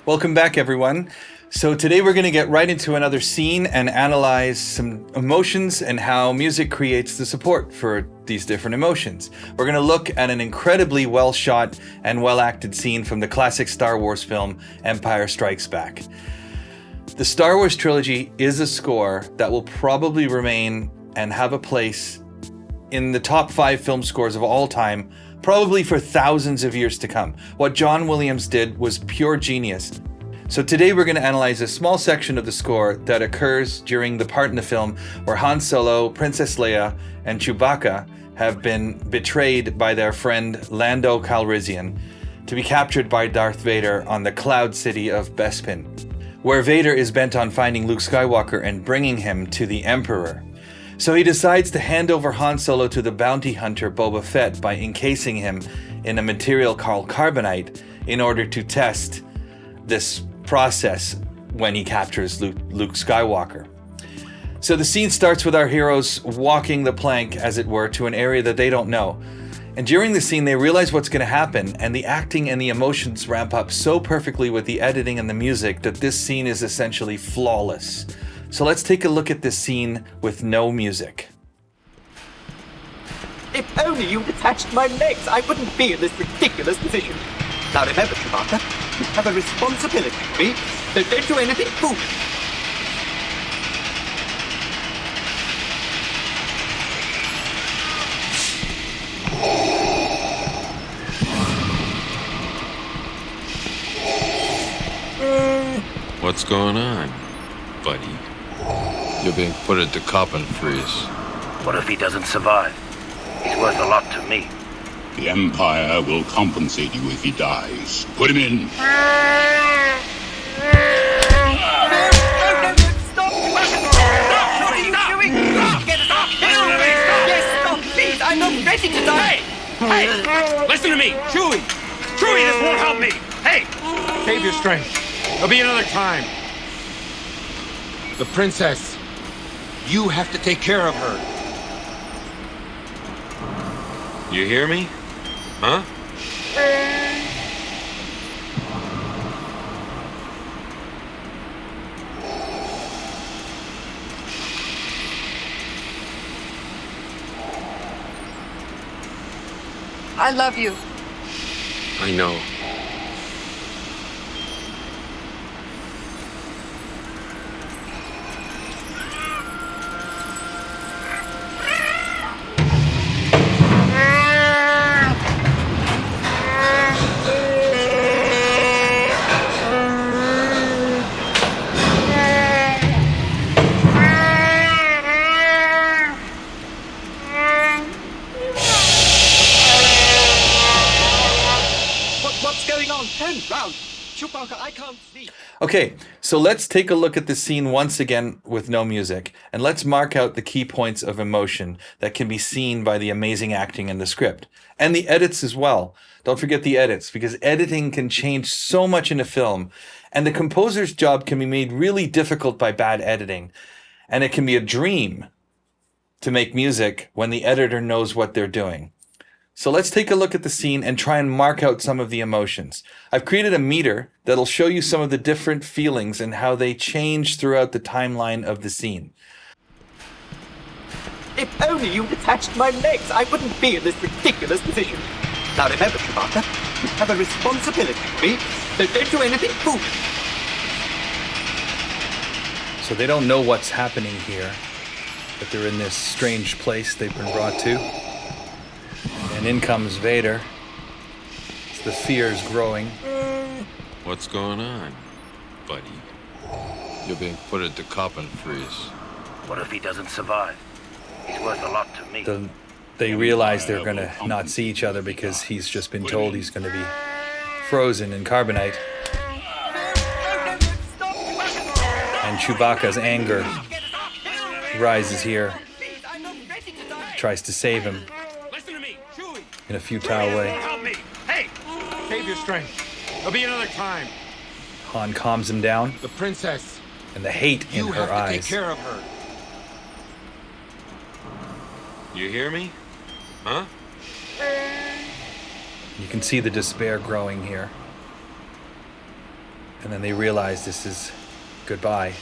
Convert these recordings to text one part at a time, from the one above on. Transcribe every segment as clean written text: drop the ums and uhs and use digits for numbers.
Welcome back, everyone. So today we're going to get right into another scene and analyze some emotions and how music creates the support for these different emotions. We're going to look at an incredibly well-shot and well-acted scene from the classic Star Wars film, Empire Strikes Back. The Star Wars trilogy is a score that will probably remain and have a place in the top 5 film scores of all time, probably for thousands of years to come. What John Williams did was pure genius. So today we're going to analyze a small section of the score that occurs during the part in the film where Han Solo, Princess Leia, and Chewbacca have been betrayed by their friend Lando Calrissian to be captured by Darth Vader on the Cloud City of Bespin, where Vader is bent on finding Luke Skywalker and bringing him to the Emperor. So he decides to hand over Han Solo to the bounty hunter Boba Fett by encasing him in a material called carbonite in order to test this process when he captures Luke Skywalker. So the scene starts with our heroes walking the plank, as it were, to an area that they don't know. And during the scene, they realize what's going to happen, and the acting and the emotions ramp up so perfectly with the editing and the music that this scene is essentially flawless. So let's take a look at this scene with no music. If only you'd attached my legs, I wouldn't be in this ridiculous position. Now remember, Chewbacca, you have a responsibility to me, so don't do anything foolish. What's going on, buddy? You're being put into coffin freeze. What if he doesn't survive? He's worth a lot to me. The Empire will compensate you if he dies. Put him in. No, stop! Stop! What are you doing? Stop! Yes, stop, please! I'm not ready to die! Hey! Listen to me! Chewie! Chewie, this won't help me! Hey! Save your strength. There'll be another time. The princess. You have to take care of her. You hear me? Huh? I love you. I know. What's going on? Turn round! Chewbacca, I can't see. Okay, so let's take a look at the scene once again with no music, and let's mark out the key points of emotion that can be seen by the amazing acting in the script. And the edits as well. Don't forget the edits, because editing can change so much in a film, and the composer's job can be made really difficult by bad editing. And it can be a dream to make music when the editor knows what they're doing. So let's take a look at the scene and try and mark out some of the emotions. I've created a meter that'll show you some of the different feelings and how they change throughout the timeline of the scene. If only you'd attached my legs, I wouldn't be in this ridiculous position. Now remember, Chewbacca, you have a responsibility to me, so don't do anything foolish. So they don't know what's happening here, but they're in this strange place they've been brought to. And in comes Vader. The fear is growing. What's going on, buddy? You're being put into coffin freeze. What if he doesn't survive? He's worth a lot to me. They realize they're going to not see each other because he's just been told he's going to be frozen in carbonite. And Chewbacca's anger rises here, tries to save him Listen to me, Chewie! in a futile way. Help me! Hey! Save your strength. There'll be another time. Han calms him down, The princess. and the hate in You her have to take eyes. care of her. You hear me? Huh? You can see the despair growing here. And then they realize this is goodbye.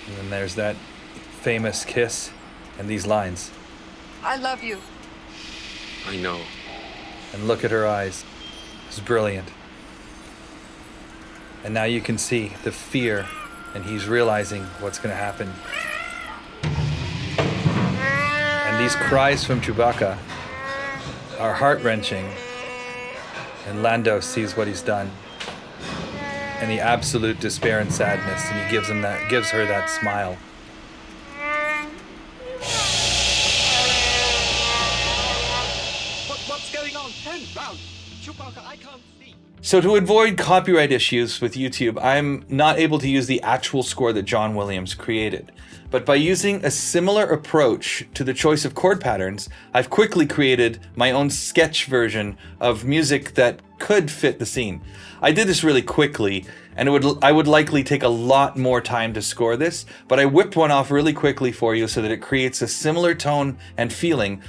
And then there's that famous kiss and these lines. I love you. I know. And look at her eyes. It's brilliant. And now you can see the fear, and he's realizing what's going to happen. And these cries from Chewbacca are heart-wrenching. And Lando sees what he's done, and the absolute despair and sadness, and he gives her that smile. What's going on? Turn round. Chewbacca, I can't see. So to avoid copyright issues with YouTube, I'm not able to use the actual score that John Williams created. But by using a similar approach to the choice of chord patterns, I've quickly created my own sketch version of music that could fit the scene. I did this really quickly, and I would likely take a lot more time to score this, but I whipped one off really quickly for you so that it creates a similar tone and feeling.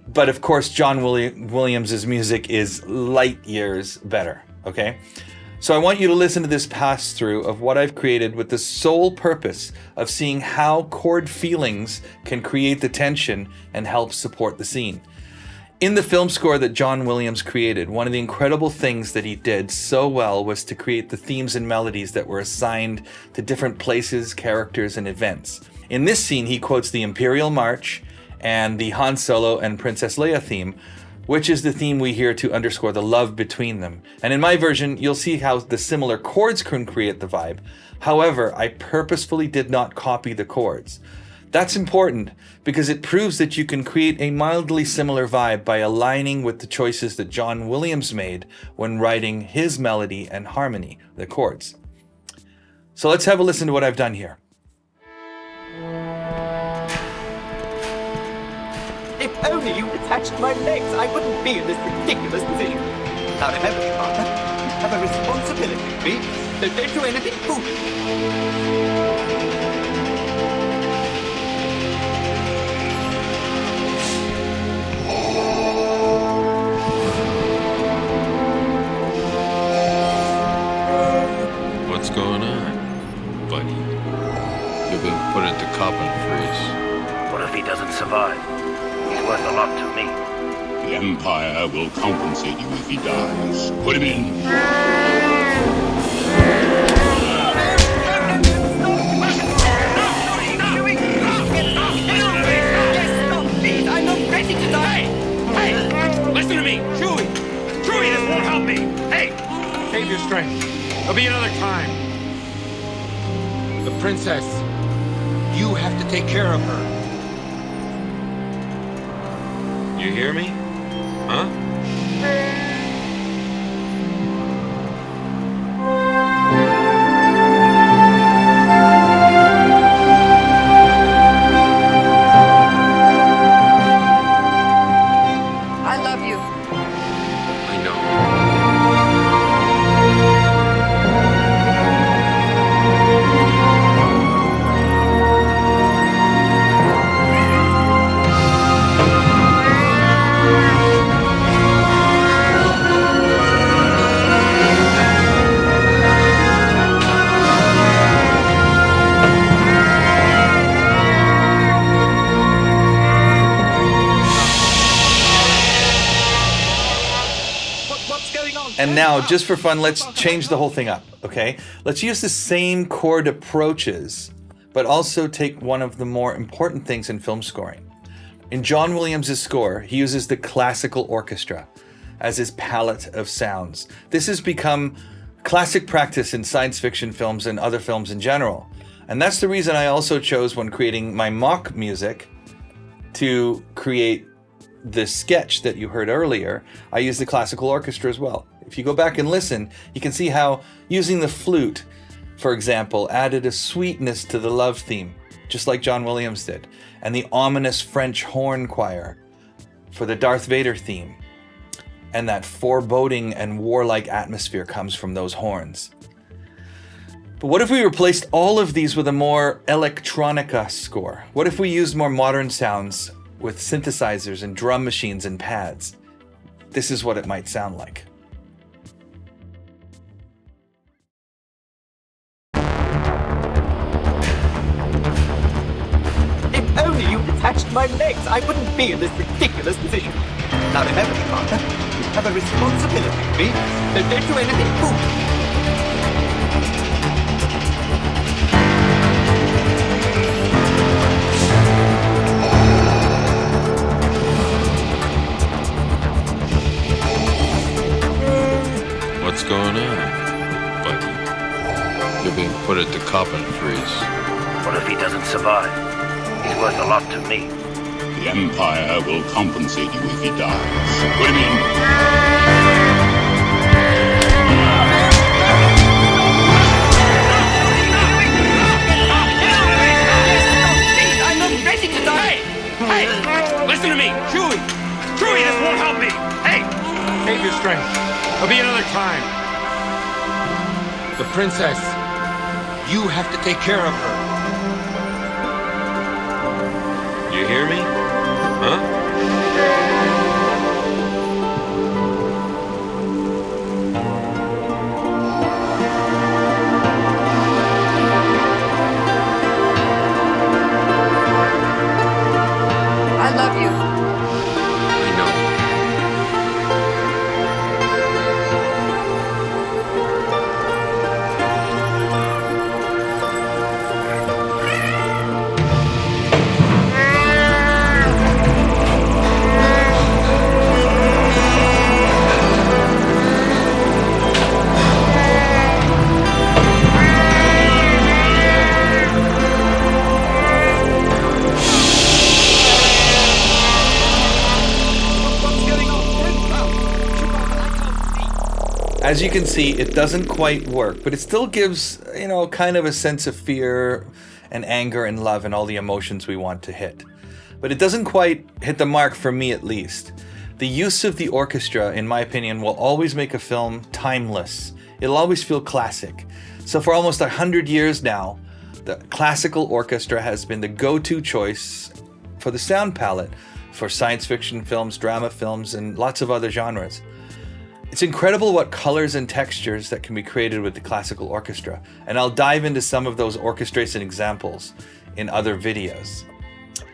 But of course, John Williams' music is light years better, okay? So I want you to listen to this pass-through of what I've created with the sole purpose of seeing how chord feelings can create the tension and help support the scene. In the film score that John Williams created, one of the incredible things that he did so well was to create the themes and melodies that were assigned to different places, characters, and events. In this scene, he quotes the Imperial March and the Han Solo and Princess Leia theme, which is the theme we hear to underscore the love between them. And in my version, you'll see how the similar chords can create the vibe. However, I purposefully did not copy the chords. That's important because it proves that you can create a mildly similar vibe by aligning with the choices that John Williams made when writing his melody and harmony, the chords. So let's have a listen to what I've done here. If only you attached my legs, I wouldn't be in this ridiculous position. Now remember, Chewbacca, you have a responsibility to me, so don't do anything foolish. What's going on, buddy? You're being put into carbon freeze. What if he doesn't survive? He's worth a lot to me. The Empire will compensate you if he dies. Put him in. I'm not ready to die. Hey! Listen to me! Chewie! Chewie, this won't help me! Hey! Save your strength. There'll be another time. The princess. You have to take care of her. You hear me? Huh? I love you. I know. What's going on? And now, just for fun, let's change the whole thing up, okay? Let's use the same chord approaches, but also take one of the more important things in film scoring. In John Williams' score, he uses the classical orchestra as his palette of sounds. This has become classic practice in science fiction films and other films in general. And that's the reason I also chose, when creating my mock music, to create the sketch that you heard earlier, I used the classical orchestra as well. If you go back and listen, you can see how using the flute, for example, added a sweetness to the love theme, just like John Williams did, and the ominous French horn choir for the Darth Vader theme. And that foreboding and warlike atmosphere comes from those horns. But what if we replaced all of these with a more electronica score? What if we used more modern sounds with synthesizers and drum machines and pads? This is what it might sound like. I wouldn't be in this ridiculous position. Now remember, Commander, you have a responsibility to me. So don't do anything foolish. What's going on, buddy? You're being put into carbon freeze. What if he doesn't survive? He's worth a lot to me. The Empire will compensate you if he dies. Put him in. I'm not ready to die. Hey! Listen to me! Chewie! Chewie, this won't help me! Hey! Save your strength. There'll be another time. The princess. You have to take care of her. You hear me? Huh? I love you. I know. What's going on? Chewbacca, I can't see. As you can see, it doesn't quite work, but it still gives, kind of a sense of fear and anger and love and all the emotions we want to hit. But it doesn't quite hit the mark for me, at least. The use of the orchestra, in my opinion, will always make a film timeless. It'll always feel classic. So for almost 100 years now, the classical orchestra has been the go-to choice for the sound palette for science fiction films, drama films, and lots of other genres. It's incredible what colors and textures that can be created with the classical orchestra, and I'll dive into some of those orchestration examples in other videos.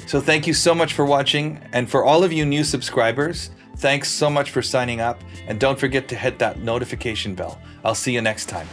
So thank you so much for watching, and for all of you new subscribers, thanks so much for signing up, and don't forget to hit that notification bell. I'll see you next time.